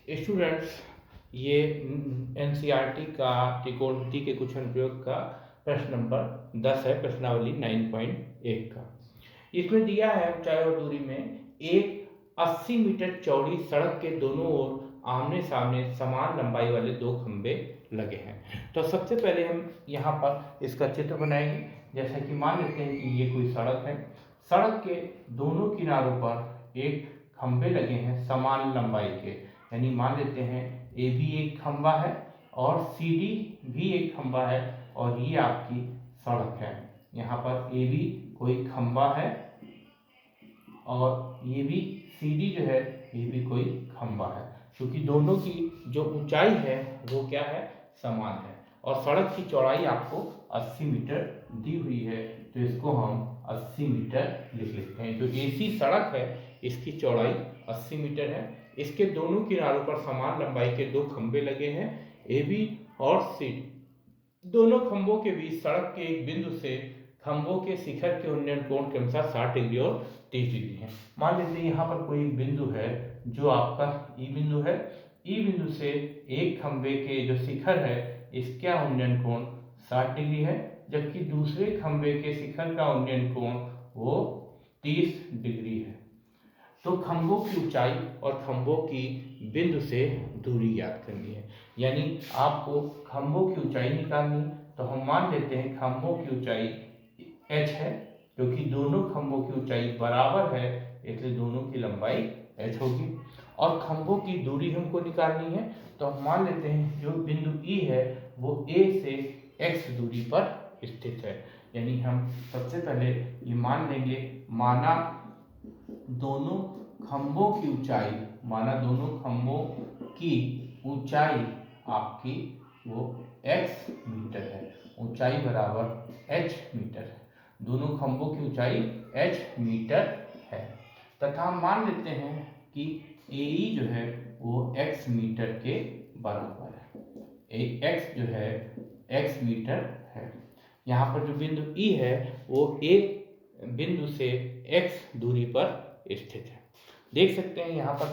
Students, ये NCERT का त्रिकोणमिति के कुछ अनुप्रयोग का प्रश्न नंबर 10 है, प्रश्नावली 9.1 का। इसमें दिया है ऊंचाई और दूरी में एक 80 मीटर चौड़ी सड़क के दोनों ओर आमने सामने समान लंबाई वाले दो खंबे लगे हैं। तो सबसे पहले हम यहाँ पर इसका चित्र बनाएंगे। जैसा कि मान लेते हैं कि ये कोई सड़क है, सड़क के दोनों किनारों पर एक खंबे लगे हैं समान लंबाई के, यानी मान लेते हैं ए भी एक खंबा है और सी डी भी एक खंबा है और ये आपकी सड़क है। यहाँ पर ए भी कोई खंबा है और ये भी सी डी जो है ये भी कोई खंबा है, क्योंकि दोनों की जो ऊंचाई है वो क्या है, समान है। और सड़क की चौड़ाई आपको 80 मीटर दी हुई है, तो इसको हम 80 मीटर लिख लेते हैं। जो एसी सड़क है इसकी चौड़ाई 80 मीटर है। इसके दोनों किनारों पर समान लंबाई के दो खंबे लगे हैं ए बी और सी। दोनों खंभों के बीच सड़क के एक बिंदु से खंभों के शिखर के उन्नयन कोण के अनुसार 60 डिग्री और 30 डिग्री है। मान लीजिए यहाँ पर कोई बिंदु है जो आपका ई बिंदु है। ई बिंदु से एक खंभे के जो शिखर है इसका उन्नयन कोण 60 डिग्री है, जबकि दूसरे खंभे के शिखर का उन्नयन कोण वो 30 डिग्री है। तो खंभों की ऊंचाई और खंभों की बिंदु से दूरी ज्ञात करनी है, यानी आपको खंभों की ऊंचाई निकालनी। तो हम मान लेते हैं खंभों की ऊंचाई h है, क्योंकि दोनों खंभों की ऊंचाई बराबर है इसलिए दोनों की लंबाई h होगी। और खंभों की दूरी हमको निकालनी है, तो हम मान लेते हैं जो बिंदु E है वो A से x दूरी पर स्थित है। यानी हम सबसे पहले ये मान लेंगे, माना दोनों खंभों की ऊंचाई, ऊंचाई आपकी वो x मीटर है, ऊंचाई बराबर h मीटर है। दोनों खंभों की ऊंचाई h मीटर है तथा मान लेते हैं कि AE जो है वो x मीटर के बराबर है। x जो है x मीटर है। यहाँ पर जो बिंदु E है वो A बिंदु से x दूरी पर स्थित है। देख सकते हैं यहाँ पर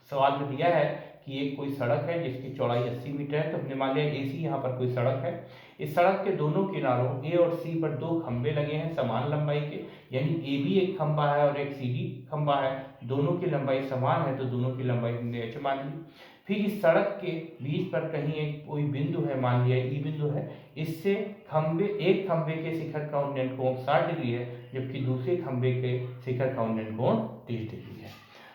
सवाल में दिया है कि एक कोई सड़क है जिसकी चौड़ाई 80 मीटर है। तो हमने मान लिया AC यहाँ पर कोई सड़क है। इस सड़क के दोनों किनारों A और C पर दो खंबे लगे हैं समान लंबाई के, यानी AB एक खंबा है और एक CD खंबा है। दोनों की लंबाई समान है तो दोनों की लंबाई हमने h मान ली। फिर इस सड़क के बीच पर कहीं एक कोई बिंदु है, मान लिया E बिंदु है। इससे एक खंबे के शिखर का उन्नयन कोण 60 डिग्री है, जबकि दूसरे खंबे के शिखर का उन्नयन कोण 30 डिग्री है।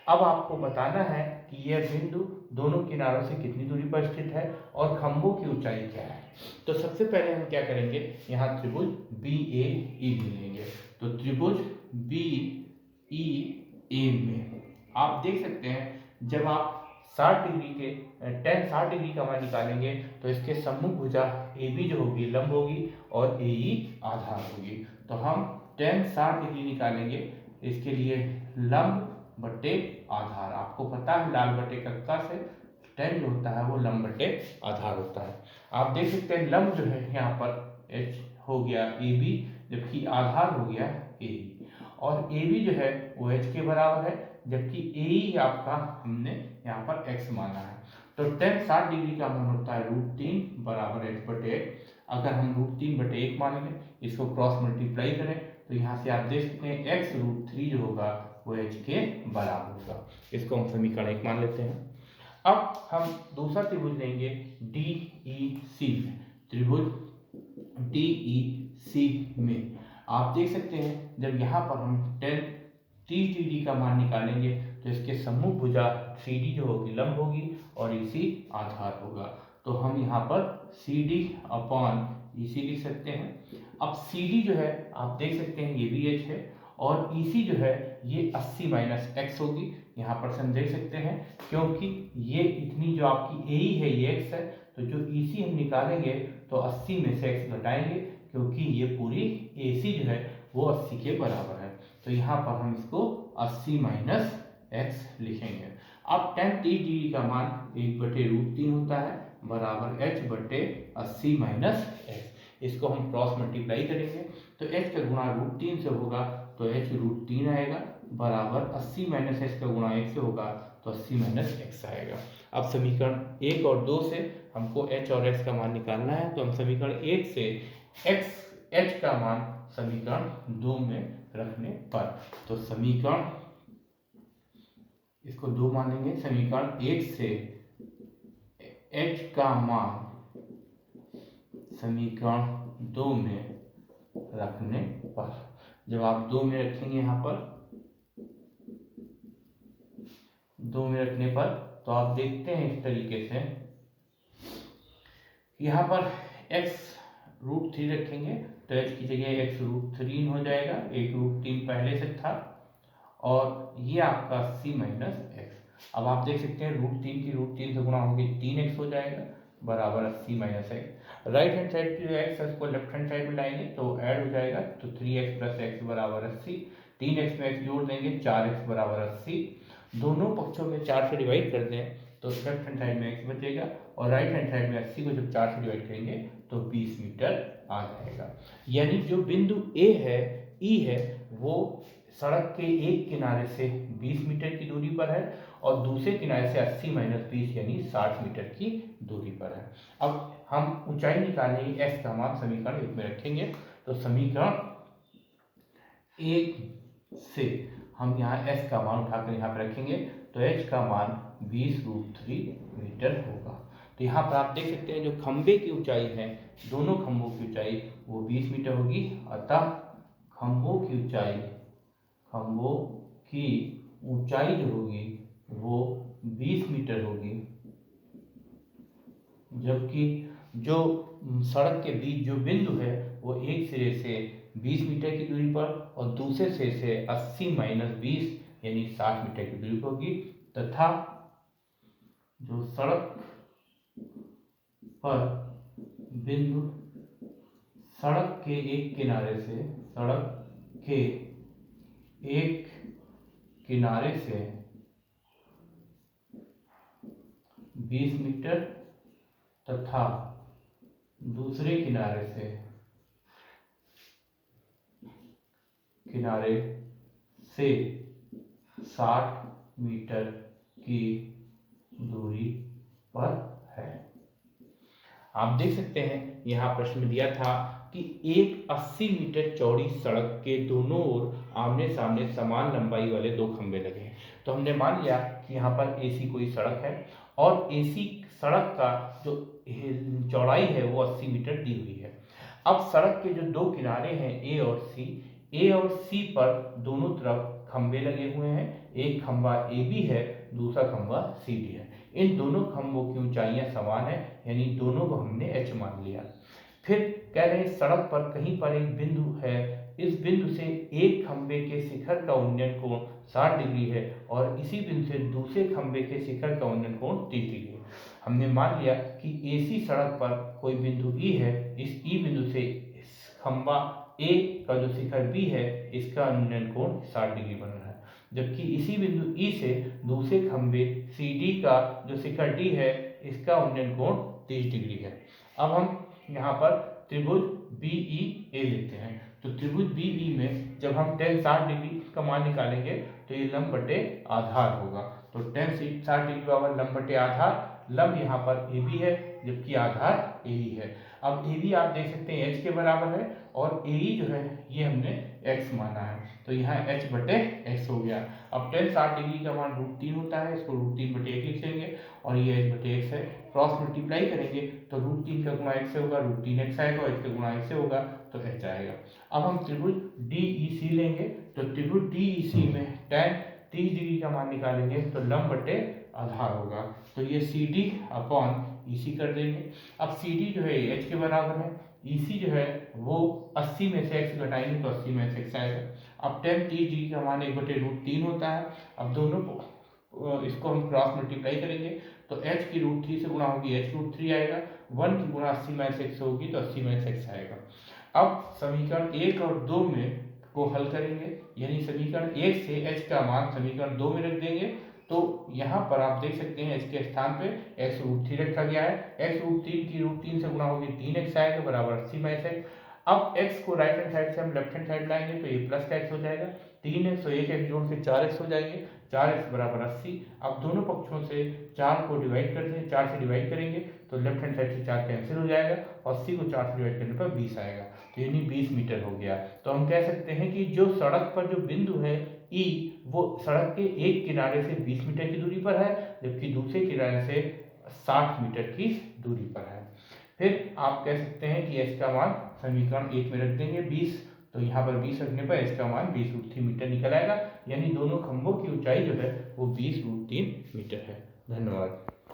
अब आपको बताना है कि यह बिंदु दोनों किनारों से कितनी दूरी पर स्थित है और खंभों की ऊंचाई क्या है। तो सबसे पहले हम क्या करेंगे, यहाँ त्रिभुज BAE लेंगे। तो त्रिभुज BEA में आप देख सकते हैं जब आप 60 डिग्री के tan 60 डिग्री का मान निकालेंगे तो इसके सम्मुख भुजा AB जो होगी लंब होगी और AE आधार होगी। तो हम tan 60 डिग्री निकालेंगे, इसके लिए लंब बटे आधार। आपको पता है लाल बटे कक्का से tan जो होता है वो लंब बटे आधार होता है। आप देख सकते हैं लंब जो है यहाँ पर h हो गया AB, जबकि आधार हो गया AE, और AB जो है वो h के बराबर है, जबकि AE आपका हमने यहाँ पर x माना है। तो tan 60 डिग्री का मान होता है √3 बराबर h बटे 1। अगर हम √3 बटे 1 मान लें, इसको क्रॉस मल्टीप्लाई करें तो यहाँ से आप देख सकते हैं x √3 जो होगा वो h के बराबर होगा। इसको हम समीकरण 1 मान लेते हैं। अब हम दूसरा त्रिभुज लेंगे DEC में। त्रिभुज DEC में आप देख सकते हैं जब यहाँ पर हम tan 30 डिग्री का मान निकालेंगे तो इसके सम्मुख भुजा CD जो होगी लंब होगी और EC आधार होगा। तो हम यहाँ पर CD अपॉन EC लिख सकते हैं। अब CD जो है आप देख सकते हैं ये भी h है और EC जो है ये 80 माइनस x होगी। यहाँ पर हम देख सकते हैं क्योंकि ये इतनी जो आपकी AE है ये x है, तो जो EC हम निकालेंगे तो 80 में से x घटाएंगे क्योंकि ये पूरी AC जो है वो 80 के बराबर है। तो यहाँ पर हम इसको 80 माइनस x लिखेंगे। अब tan 30 डिग्री का मान 1 बटे √3 होता है बराबर h बटे 80 माइनस x। इसको हम क्रॉस मल्टीप्लाई करेंगे तो h का गुणा √3 से होगा तो h √3 आएगा बराबर 80 माइनस h का गुणा 1 से होगा तो तो 80 माइनस एक्स आएगा। अब समीकरण 1 और 2 से हमको h और x का मान निकालना है, तो हम समीकरण 1 से h का मान समीकरण 2 में रखने पर, तो समीकरण इसको 2 मानेंगे, समीकरण 1 से h का मान समीकरण 2 में रखने पर, जब आप 2 में रखेंगे यहाँ पर 2 में रखने पर, तो आप देखते हैं इस तरीके से यहाँ पर x√3 रखेंगे तो h की जगह x√3 हो जाएगा, एक √3 पहले से था, और ये आपका c माइनस एक्स। अब आप देख सकते हैं √3 की √3 से गुणा होगी 3x हो जाएगा बराबर 80 minus x. Right hand side की जो x है उसको लेफ्ट हैंड साइड में लाएंगे तो ऐड हो जाएगा, तो 3x प्लस एक्स बराबर 80, 3x में x जोड़ देंगे 4x बराबर 80, दोनों पक्षों में 4 से डिवाइड कर दें तो लेफ्ट हैंड साइड में x बचेगा, और राइट हैंड साइड में 80 को जब 4 से डिवाइड करेंगे तो 20 मीटर आ जाएगा। यानी जो बिंदु A है, E है, वो सड़क के एक किनारे से 20 मीटर की दूरी पर है और दूसरे किनारे से 80 माइनस 20 यानी 60 मीटर की दूरी पर है। अब हम ऊंचाई निकालेंगे, x का मान समीकरण 1 में रखेंगे, तो समीकरण 1 से हम यहाँ s का मान उठाकर यहाँ पर रखेंगे तो h का मान 20√3 मीटर होगा। तो यहाँ पर आप देख सकते हैं जो खंबे की ऊंचाई है, दोनों खंभों की ऊंचाई वो 20 मीटर होगी, अतः खंभों की ऊंचाई जो होगी वो 20 मीटर होगी, जबकि जो सड़क के बीच जो बिंदु है वो एक सिरे से 20 मीटर की दूरी पर और दूसरे सिरे से 80 माइनस 20 यानी 60 मीटर की दूरी पर होगी, तथा जो सड़क पर बिंदु सड़क के एक किनारे से 20 मीटर तथा दूसरे किनारे से 60 मीटर की दूरी पर है। आप देख सकते हैं यहाँ प्रश्न में दिया था कि एक 80 मीटर चौड़ी सड़क के दोनों ओर आमने सामने समान लंबाई वाले दो खंभे लगे हैं। तो हमने मान लिया कि यहाँ पर AC कोई सड़क है और AC सड़क का जो चौड़ाई है वो 80 मीटर दी हुई है। अब सड़क के जो दो किनारे हैं A और C पर दोनों तरफ खंभे लगे हुए हैं, एक खंभा AB है, दूसरा खंभा CD है। इन दोनों खंभों की ऊंचाइयां समान है, यानी दोनों को हमने h मान लिया। फिर कह रहे हैं सड़क पर कहीं पर एक बिंदु है, इस बिंदु से एक खंभे के शिखर का उन्नयन कोण 60 डिग्री है और इसी बिंदु से दूसरे खंभे के शिखर का उन्नयन कोण 30 डिग्री है। हमने मान लिया कि AC सड़क पर कोई बिंदु E है, इस E बिंदु से खंभा A का जो शिखर B है इसका उन्नयन कोण 60 डिग्री बन रहा है, जबकि इसी बिंदु E से दूसरे खंभे CD का जो शिखर D है इसका उन्नयन कोण 30 डिग्री है। अब हम यहाँ पर त्रिभुज BEA लेते हैं, तो त्रिभुज BE में जब हम tan 60 डिग्री का मान निकालेंगे तो ये लंब बटे आधार होगा, तो tan 60 डिग्री बराबर लंब बटे आधार, लंब यहाँ पर AB है जबकि आधार AE है। अब AB आप देख सकते हैं h के बराबर है और AE जो है ये हमने x माना है, तो यहाँ h बटे x हो गया। अब tan 60 डिग्री का मान √3 होता है, इसको √3 बटे 1 लिख लेंगे और ये h बटे x है, क्रॉस मल्टीप्लाई करेंगे तो √3 का गुणा x से होगा √3x आएगा और h का गुणा x से होगा तो h आएगा। अब हम त्रिभुज DEC लेंगे, तो त्रिभुज DEC में tan 30 डिग्री का मान निकालेंगे तो लंब बटे आधार होगा, तो ये CD अपॉन EC कर देंगे। अब CD जो है h के बराबर है, EC जो है वो 80 में से x घटाएंगे तो 80 में से x आएगा। अब tan 30 डिग्री का मान 1 बटे √3 होता है, अब दोनों को इसको हम क्रॉस मल्टीप्लाई करेंगे तो h की √3 से गुणा होगी h√3 आएगा, 1 की गुणा 80 में से x होगी तो 80 में से x आएगा। अब समीकरण 1 और 2 में को हल करेंगे, यानी समीकरण 1 से h का मान समीकरण 2 में रख देंगे, तो यहाँ पर आप देख सकते हैं h के स्थान पे x√3 रखा गया है, x√3 की √3 से गुणा होगी 3x आएगा बराबर 80 में से। अब x को राइट हैंड साइड से हम लेफ्ट हैंड साइड लाएंगे तो ये प्लस का x हो जाएगा, 3x और 1x जोड़ के 4x हो जाएंगे, 4x बराबर 80। अब दोनों पक्षों से 4 को डिवाइड करते हैं, 4 से डिवाइड करेंगे तो लेफ्ट हैंड साइड से 4 कैंसिल हो जाएगा, 80 को 4 से डिवाइड करने पर 20 आएगा, तो यानी 20 मीटर हो गया। तो हम कह सकते हैं कि जो सड़क पर जो बिंदु है ई, वो सड़क के एक किनारे से 20 मीटर की दूरी पर है, जबकि दूसरे किनारे से 60 मीटर की दूरी पर है। फिर आप कह सकते हैं कि एस का मान समीकरण 1 में रख देंगे 20, तो यहाँ पर 20 रखने पर एस का मान 20√3 मीटर निकल आएगा, यानी दोनों खंभों की ऊंचाई जो है वो 20√3 मीटर है। धन्यवाद।